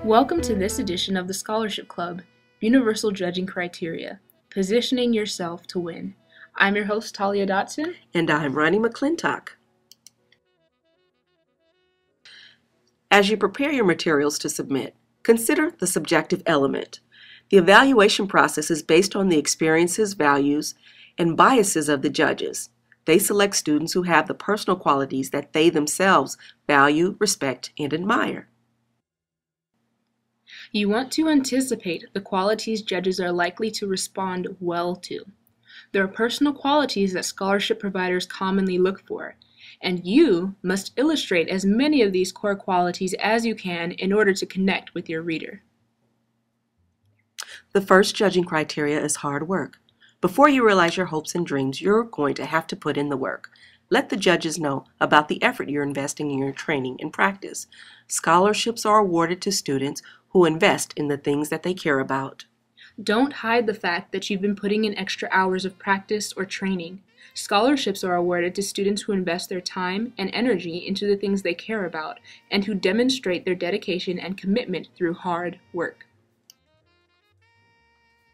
Welcome to this edition of the Scholarship Club, Universal Judging Criteria, Positioning Yourself to Win. I'm your host, Talia Dotson. And I'm Ronnie McClintock. As you prepare your materials to submit, consider the subjective element. The evaluation process is based on the experiences, values, and biases of the judges. They select students who have the personal qualities that they themselves value, respect, and admire. You want to anticipate the qualities judges are likely to respond well to. There are personal qualities that scholarship providers commonly look for, and you must illustrate as many of these core qualities as you can in order to connect with your reader. The first judging criteria is hard work. Before you realize your hopes and dreams, you're going to have to put in the work. Let the judges know about the effort you're investing in your training and practice. Scholarships are awarded to students who invest in the things that they care about. Don't hide the fact that you've been putting in extra hours of practice or training. Scholarships are awarded to students who invest their time and energy into the things they care about and who demonstrate their dedication and commitment through hard work.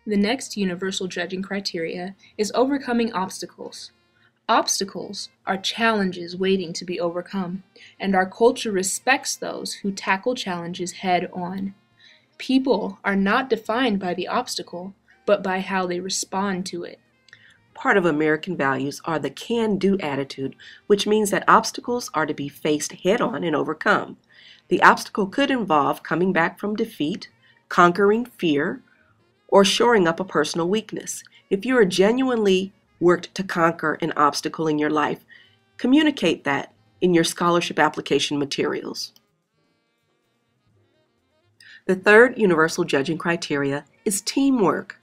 The next universal judging criteria is overcoming obstacles. Obstacles are challenges waiting to be overcome, and our culture respects those who tackle challenges head on. People are not defined by the obstacle, but by how they respond to it. Part of American values are the can-do attitude, which means that obstacles are to be faced head-on and overcome. The obstacle could involve coming back from defeat, conquering fear, or shoring up a personal weakness. If you are genuinely worked to conquer an obstacle in your life, communicate that in your scholarship application materials. The third universal judging criteria is teamwork.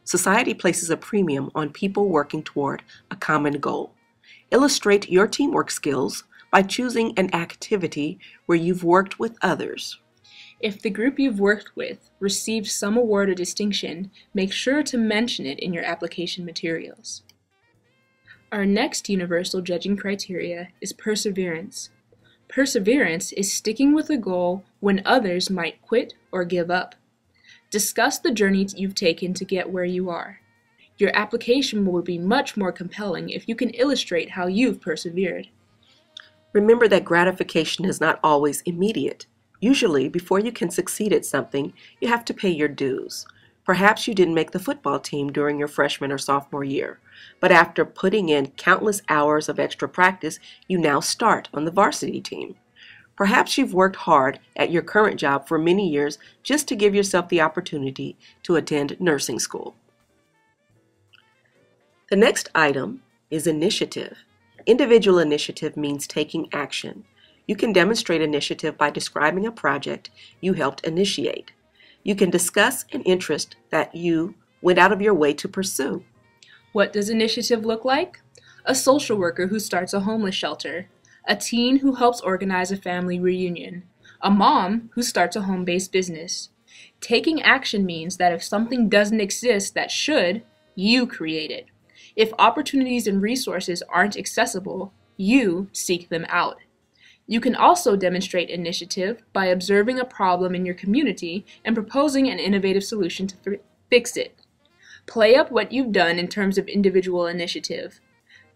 Society places a premium on people working toward a common goal. Illustrate your teamwork skills by choosing an activity where you've worked with others. If the group you've worked with received some award or distinction, make sure to mention it in your application materials. Our next universal judging criteria is perseverance. Perseverance is sticking with a goal when others might quit or give up. Discuss the journey you've taken to get where you are. Your application will be much more compelling if you can illustrate how you've persevered. Remember that gratification is not always immediate. Usually, before you can succeed at something, you have to pay your dues. Perhaps you didn't make the football team during your freshman or sophomore year, but after putting in countless hours of extra practice, you now start on the varsity team. Perhaps you've worked hard at your current job for many years just to give yourself the opportunity to attend nursing school. The next item is initiative. Individual initiative means taking action. You can demonstrate initiative by describing a project you helped initiate. You can discuss an interest that you went out of your way to pursue. What does initiative look like? A social worker who starts a homeless shelter, a teen who helps organize a family reunion, a mom who starts a home-based business. Taking action means that if something doesn't exist that should, you create it. If opportunities and resources aren't accessible, you seek them out. You can also demonstrate initiative by observing a problem in your community and proposing an innovative solution to fix it. Play up what you've done in terms of individual initiative.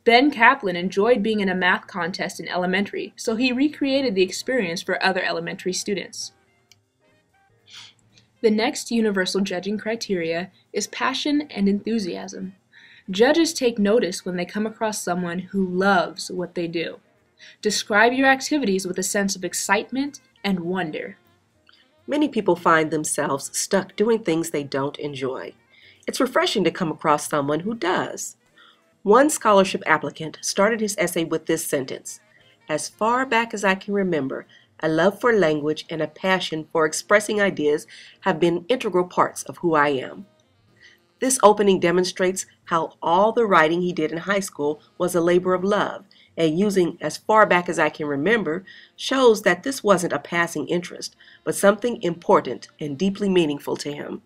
Ben Kaplan enjoyed being in a math contest in elementary, so he recreated the experience for other elementary students. The next universal judging criteria is passion and enthusiasm. Judges take notice when they come across someone who loves what they do. Describe your activities with a sense of excitement and wonder. Many people find themselves stuck doing things they don't enjoy. It's refreshing to come across someone who does. One scholarship applicant started his essay with this sentence: "As far back as I can remember, a love for language and a passion for expressing ideas have been integral parts of who I am." This opening demonstrates how all the writing he did in high school was a labor of love, and using "as far back as I can remember" shows that this wasn't a passing interest, but something important and deeply meaningful to him.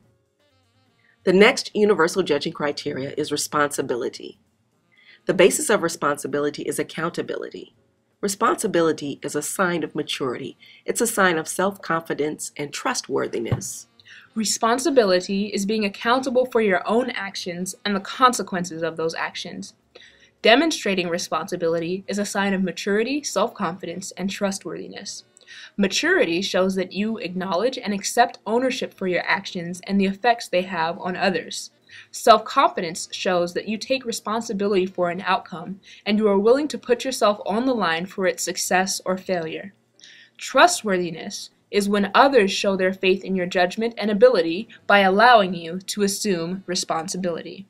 The next universal judging criteria is responsibility. The basis of responsibility is accountability. Responsibility is a sign of maturity. It's a sign of self-confidence and trustworthiness. Responsibility is being accountable for your own actions and the consequences of those actions. Demonstrating responsibility is a sign of maturity, self-confidence, and trustworthiness. Maturity shows that you acknowledge and accept ownership for your actions and the effects they have on others. Self-confidence shows that you take responsibility for an outcome and you are willing to put yourself on the line for its success or failure. Trustworthiness is when others show their faith in your judgment and ability by allowing you to assume responsibility.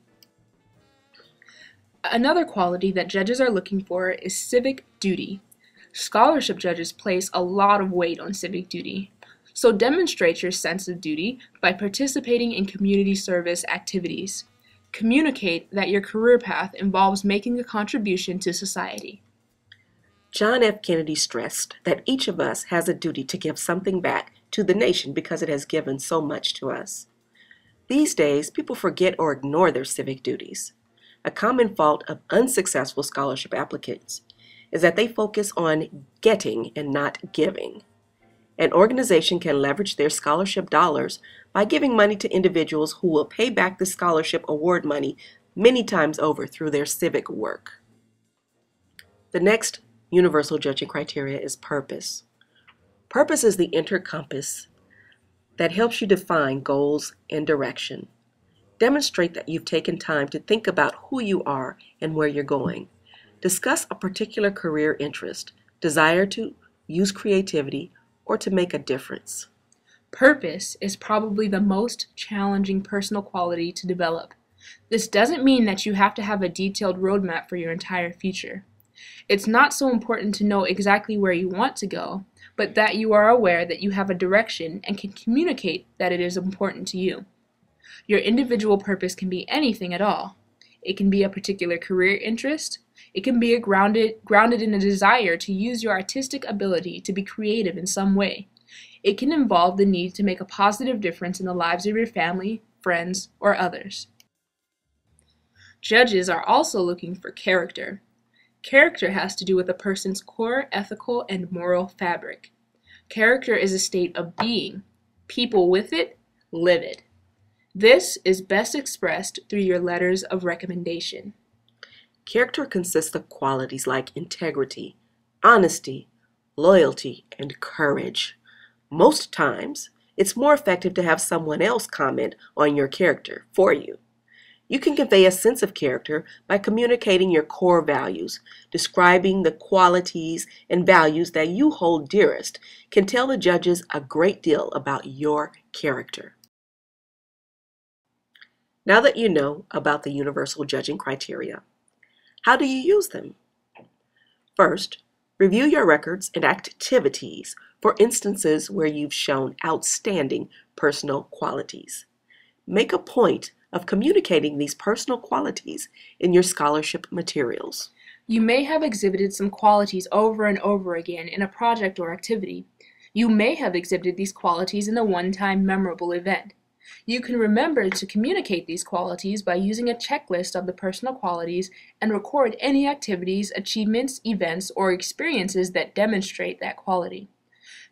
Another quality that judges are looking for is civic duty. Scholarship judges place a lot of weight on civic duty. So demonstrate your sense of duty by participating in community service activities. Communicate that your career path involves making a contribution to society. John F. Kennedy stressed that each of us has a duty to give something back to the nation because it has given so much to us. These days, people forget or ignore their civic duties. A common fault of unsuccessful scholarship applicants is that they focus on getting and not giving. An organization can leverage their scholarship dollars by giving money to individuals who will pay back the scholarship award money many times over through their civic work. The next universal judging criteria is purpose. Purpose is the inner compass that helps you define goals and direction. Demonstrate that you've taken time to think about who you are and where you're going. Discuss a particular career interest, desire to use creativity, or to make a difference. Purpose is probably the most challenging personal quality to develop. This doesn't mean that you have to have a detailed roadmap for your entire future. It's not so important to know exactly where you want to go, but that you are aware that you have a direction and can communicate that it is important to you. Your individual purpose can be anything at all. It can be a particular career interest. It can be grounded in a desire to use your artistic ability to be creative in some way. It can involve the need to make a positive difference in the lives of your family, friends, or others. Judges are also looking for character. Character has to do with a person's core ethical and moral fabric. Character is a state of being. People with it live it. This is best expressed through your letters of recommendation. Character consists of qualities like integrity, honesty, loyalty, and courage. Most times, it's more effective to have someone else comment on your character for you. You can convey a sense of character by communicating your core values. Describing the qualities and values that you hold dearest can tell the judges a great deal about your character. Now that you know about the universal judging criteria, how do you use them? First, review your records and activities for instances where you've shown outstanding personal qualities. Make a point of communicating these personal qualities in your scholarship materials. You may have exhibited some qualities over and over again in a project or activity. You may have exhibited these qualities in a one-time memorable event. You can remember to communicate these qualities by using a checklist of the personal qualities and record any activities, achievements, events, or experiences that demonstrate that quality.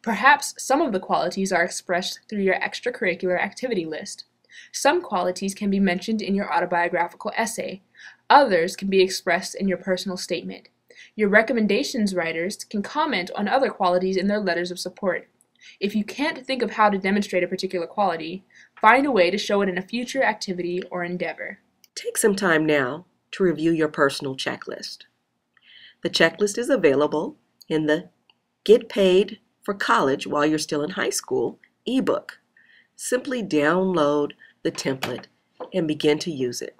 Perhaps some of the qualities are expressed through your extracurricular activity list. Some qualities can be mentioned in your autobiographical essay. Others can be expressed in your personal statement. Your recommendations writers can comment on other qualities in their letters of support. If you can't think of how to demonstrate a particular quality, find a way to show it in a future activity or endeavor. Take some time now to review your personal checklist. The checklist is available in the Get Paid for College While You're Still in High School ebook. Simply download the template and begin to use it.